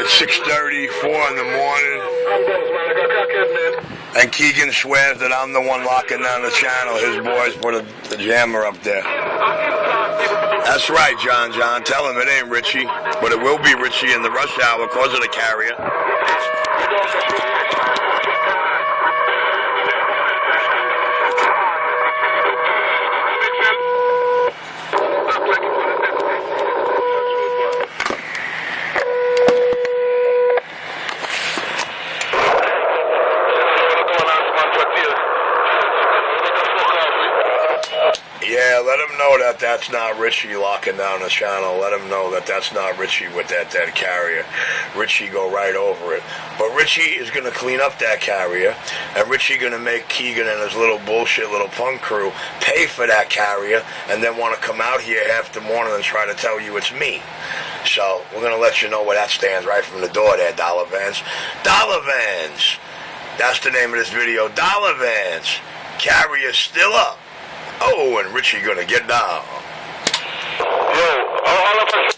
It's 6:34 in the morning, and Keegan swears that I'm the one locking down the channel. His boys put the jammer up there. That's right, John. Tell him it ain't Richie, but it will be Richie in the rush hour because of the carrier. Yeah, let him know that that's not Richie locking down the channel. Let him know that that's not Richie with that carrier. Richie go right over it. But Richie is going to clean up that carrier, and Richie going to make Keegan and his little bullshit little punk crew pay for that carrier, and then want to come out here half the morning and try to tell you it's me. So we're going to let you know where that stands right from the door there, Dollarvans. Dollarvans! That's the name of this video. Dollarvans! Carrier still up. Oh, and Richie gonna get down.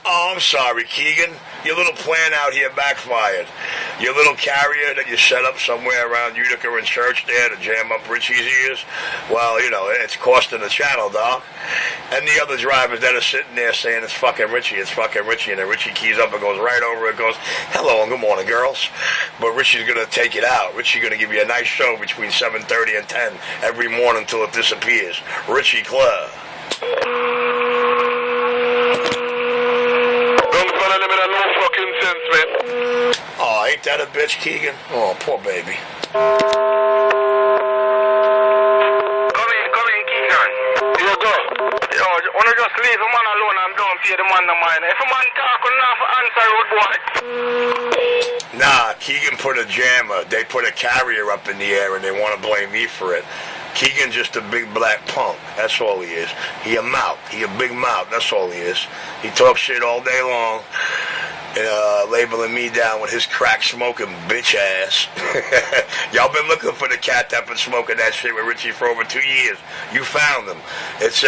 Oh, I'm sorry, Keegan. Your little plan out here backfired. Your little carrier that you set up somewhere around Utica and Church there to jam up Richie's ears, well, you know, it's costing the channel, dog. And the other drivers that are sitting there saying it's fucking Richie, and then Richie keys up and goes right over it, goes, hello and good morning, girls. But Richie's gonna take it out. Richie's gonna give you a nice show between 7:30 and 10 every morning until it disappears. Richie Club. Oh, ain't that a bitch, Keegan? Oh, poor baby. Come in, Keegan. You go. Yo, wanna just leave a man alone and don't pay the man no mind. If a man talk enough answer road boy. Nah, Keegan put a jammer. They put a carrier up in the air and they want to blame me for it. Keegan's just a big black punk. That's all he is. He a mouth. He a big mouth. That's all he is. He talks shit all day long. Labeling me down with his crack smoking bitch ass. Y'all been looking for the cat that been smoking that shit with Richie for over 2 years. You found him. It's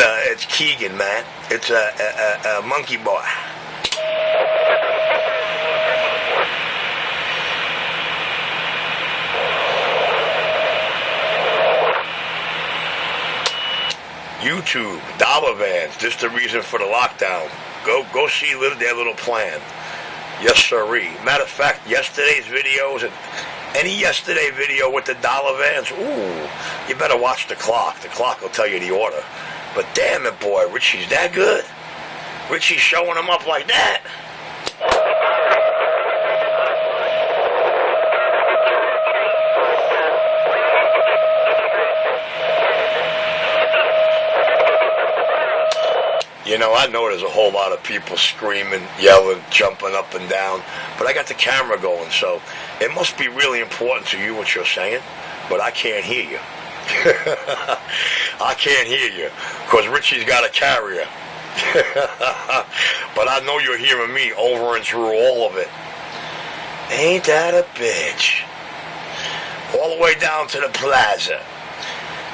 Keegan, man. It's a monkey boy. YouTube, Dollarvans. This is the reason for the lockdown. Go see their little plan. Yes, sirree. Matter of fact, yesterday's videos and any yesterday video with the Dollarvans, ooh, you better watch the clock. The clock will tell you the order. But damn it, boy, Richie's that good. Richie's showing them up like that. You know, I know there's a whole lot of people screaming, yelling, jumping up and down, but I got the camera going, so it must be really important to you what you're saying, but I can't hear you. I can't hear you, because Richie's got a carrier. But I know you're hearing me over and through all of it. Ain't that a bitch? All the way down to the plaza.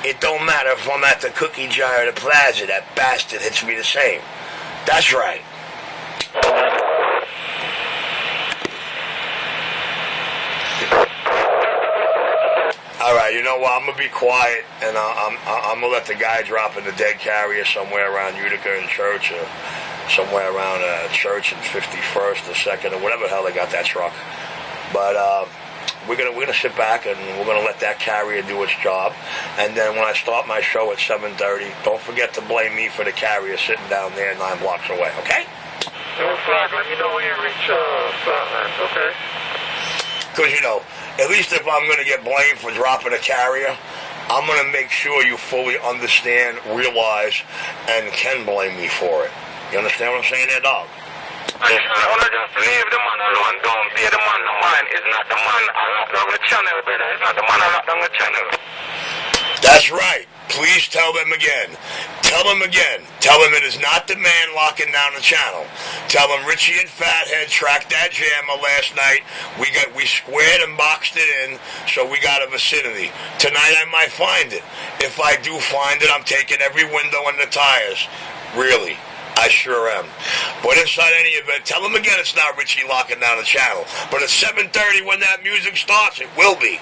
It don't matter if I'm at the cookie jar or the plaza, that bastard hits me the same. That's right. Alright, you know what, I'm going to be quiet, and I'm going to let the guy drop in the dead carrier somewhere around Utica and Church, or somewhere around Church and 51st or 2nd, or whatever the hell they got that truck. But, we're gonna sit back and we're gonna let that carrier do its job, and then when I start my show at 7:30, don't forget to blame me for the carrier sitting down there 9 blocks away, okay? Let me know when you reach Flatlands, okay? Because you know, at least if I'm gonna get blamed for dropping a carrier, I'm gonna make sure you fully understand, realize, and can blame me for it. You understand what I'm saying there, dog? I wanna just leave the man alone. Don't pay the man no mind. It's not the man I locked down the channel, brother. It's not the man I locked down the channel. That's right. Please tell them again. Tell them again. Tell them it is not the man locking down the channel. Tell them Richie and Fathead tracked that jammer last night. We squared and boxed it in, so we got a vicinity. Tonight I might find it. If I do find it, I'm taking every window and the tires. Really. I sure am. But inside any event, tell them again it's not Richie locking down the channel. But at 7:30 when that music starts, it will be.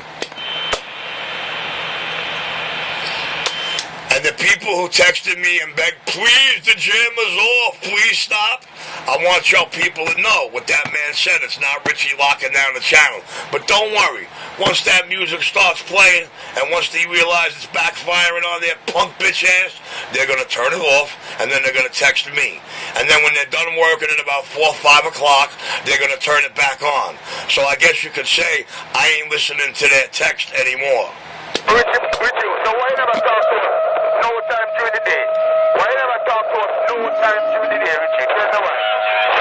And the people who texted me and begged, please, the jammer's off, please stop. I want y'all people to know what that man said. It's not Richie locking down the channel. But don't worry. Once that music starts playing, and once they realize it's backfiring on their punk bitch ass, they're going to turn it off, and then they're going to text me. And then when they're done working at about 4 or 5 o'clock, they're going to turn it back on. So I guess you could say I ain't listening to their text anymore. Richie, so why you never talk to us no time during the day? Why you never talk to us no time during the day, Richie? Tell me why.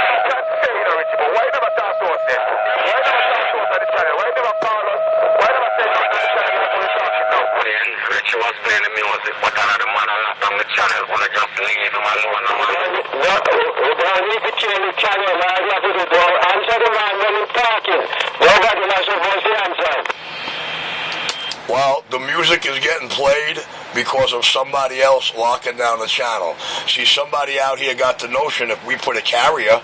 You can't say, Richie, but why you never talk to us then? Why you never talk to us on the channel? Why you never call us? Why you never say something on the channel when we're talking now? Then Richie was playing the music, but another man locked on the channel. Wanna just leave him alone, man. We don't need to change the channel, man. You have to do it. Answer the man when he's talking. Nobody knows what voice he answers. Well, the music is getting played because of somebody else locking down the channel. See, somebody out here got the notion if we put a carrier,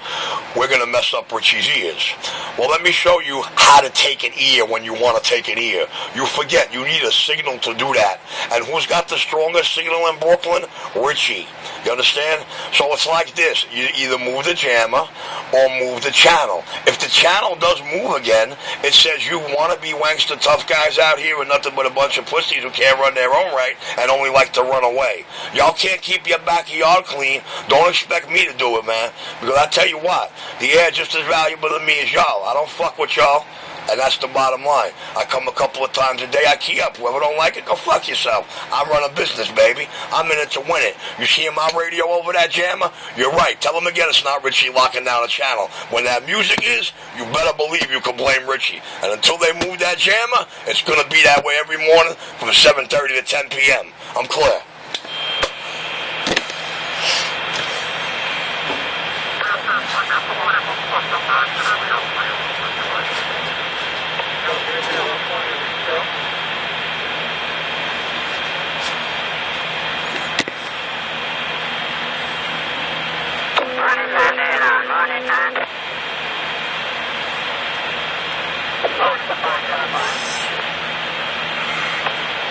we're going to mess up Richie's ears. Well, let me show you how to take an ear when you want to take an ear. You forget, you need a signal to do that. And who's got the strongest signal in Brooklyn? Richie. You understand? So it's like this. You either move the jammer or move the channel. If the channel does move again, it says you want to be wankster tough guys out here and nothing but a bunch of pussies who can't run their own right and only like to run away. Y'all can't keep your backyard clean. Don't expect me to do it, man. Because I tell you what, the air just as valuable to me as y'all. I don't fuck with y'all. And that's the bottom line. I come a couple of times a day, I key up. Whoever don't like it, go fuck yourself. I run a business, baby. I'm in it to win it. You see my radio over that jammer? You're right. Tell them again it's not Richie locking down the channel. When that music is, you better believe you can blame Richie. And until they move that jammer, it's going to be that way every morning from 7:30 to 10 p.m. I'm clear.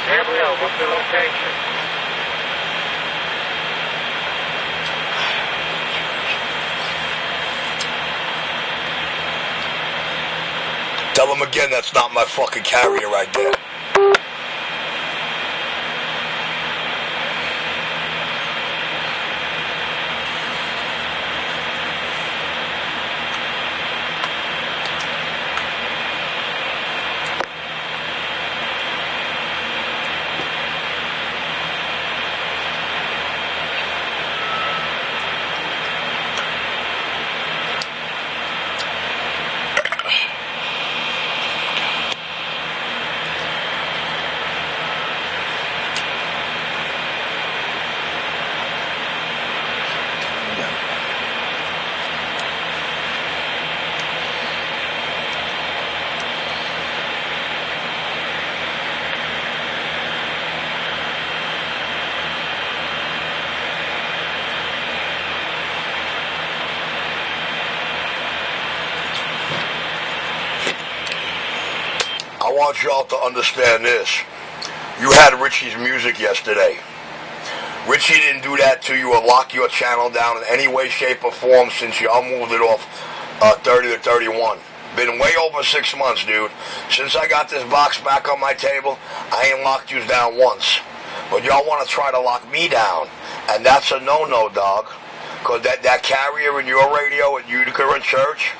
Gabriel, what's the location? Tell them again that's not my fucking carrier right there. I want y'all to understand this. You had Richie's music yesterday. Richie didn't do that to you or lock your channel down in any way, shape, or form since y'all moved it off 30 to 31. Been way over 6 months, dude. Since I got this box back on my table, I ain't locked you down once. But y'all want to try to lock me down, and that's a no-no, dog. Because that carrier in your radio at Utica and Church,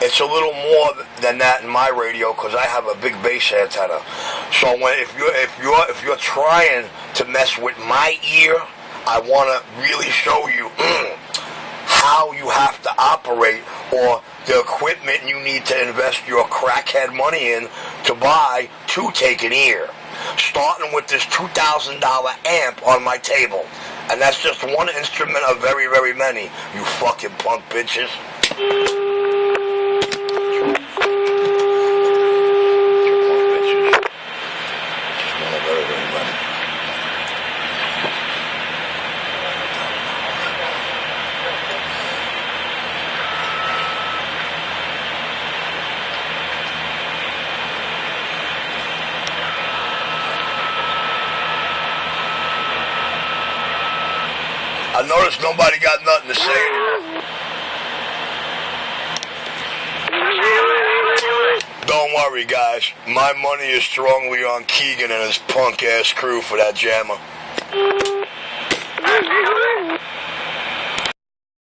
it's a little more than that in my radio because I have a big bass antenna. So if you're trying to mess with my ear, I want to really show you how you have to operate or the equipment you need to invest your crackhead money in to buy to take an ear. Starting with this $2,000 amp on my table. And that's just one instrument of very, very many, you fucking punk bitches. I noticed nobody got nothing to say. Don't worry, guys. My money is strongly on Keegan and his punk-ass crew for that jammer.